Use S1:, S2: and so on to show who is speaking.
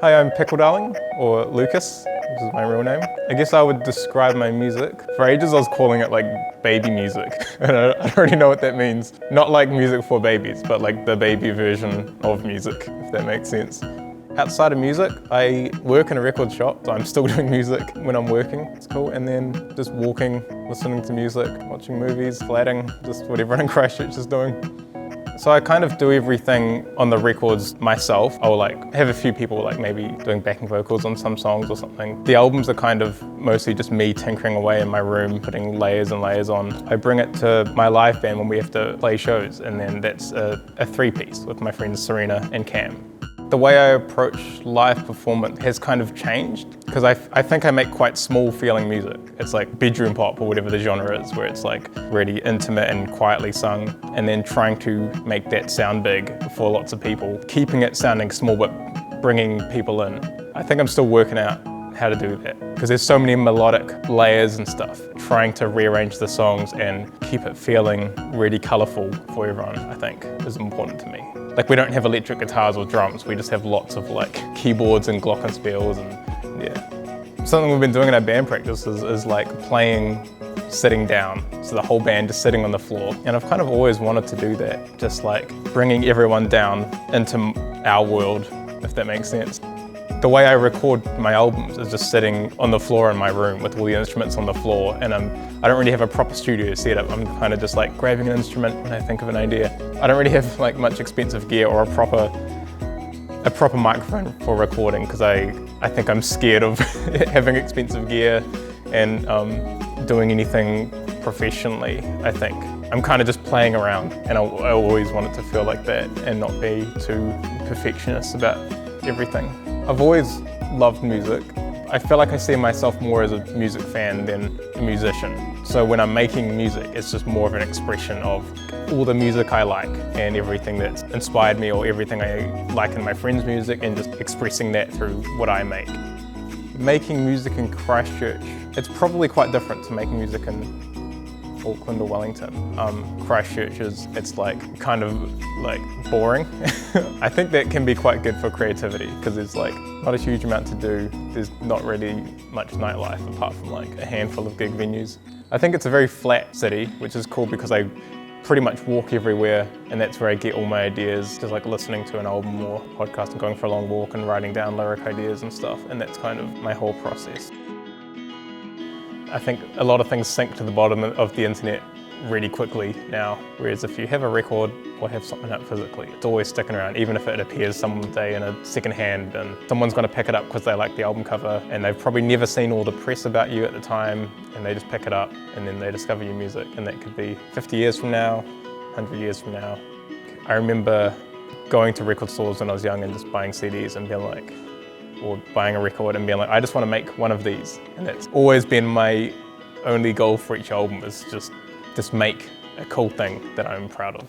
S1: Hi, I'm Pickle Darling, or Lucas, which is my real name. I guess I would describe my music. For ages I was calling it like baby music, and I don't really know what that means. Not like music for babies, but like the baby version of music, if that makes sense. Outside of music, I work in a record shop, so I'm still doing music when I'm working. It's cool. And then just walking, listening to music, watching movies, flatting, just what everyone in Christchurch is doing. So I kind of do everything on the records myself. I'll like have a few people like maybe doing backing vocals on some songs or something. The albums are kind of mostly just me tinkering away in my room, putting layers and layers on. I bring it to my live band when we have to play shows, and then that's a three-piece with my friends Serena and Cam. The way I approach live performance has kind of changed because I think I make quite small feeling music. It's like bedroom pop or whatever the genre is, where it's like really intimate and quietly sung, and then trying to make that sound big for lots of people, keeping it sounding small but bringing people in. I think I'm still working out how to do that because there's so many melodic layers and stuff. Trying to rearrange the songs and keep it feeling really colourful for everyone, I think, is important to me. Like, we don't have electric guitars or drums, we just have lots of like keyboards and glockenspiels and yeah. Something we've been doing in our band practice is like playing sitting down. So the whole band is sitting on the floor. And I've kind of always wanted to do that, just like bringing everyone down into our world, if that makes sense. The way I record my albums is just sitting on the floor in my room with all the instruments on the floor, and I don't really have a proper studio setup. I'm kind of just like grabbing an instrument when I think of an idea. I don't really have like much expensive gear or a proper microphone for recording because I think I'm scared of having expensive gear and doing anything professionally, I think. I'm kind of just playing around, and I always want it to feel like that and not be too perfectionist about everything. I've always loved music. I feel like I see myself more as a music fan than a musician. So when I'm making music, it's just more of an expression of all the music I like and everything that's inspired me or everything I like in my friends' music, and just expressing that through what I make. Making music in Christchurch, it's probably quite different to making music in Auckland or Wellington. Christchurch it's like kind of like boring. I think that can be quite good for creativity because there's like not a huge amount to do. There's not really much nightlife apart from like a handful of gig venues. I think it's a very flat city, which is cool because I pretty much walk everywhere, and that's where I get all my ideas, just like listening to an album or podcast and going for a long walk and writing down lyric ideas and stuff, and that's kind of my whole process. I think a lot of things sink to the bottom of the internet really quickly now, whereas if you have a record or have something out physically, it's always sticking around, even if it appears someday in a second hand, and someone's going to pick it up because they like the album cover, and they've probably never seen all the press about you at the time, and they just pick it up and then they discover your music, and that could be 50 years from now, 100 years from now. I remember going to record stores when I was young and just buying CDs and being like, or buying a record and being like, I just want to make one of these. And that's always been my only goal for each album, is just make a cool thing that I'm proud of.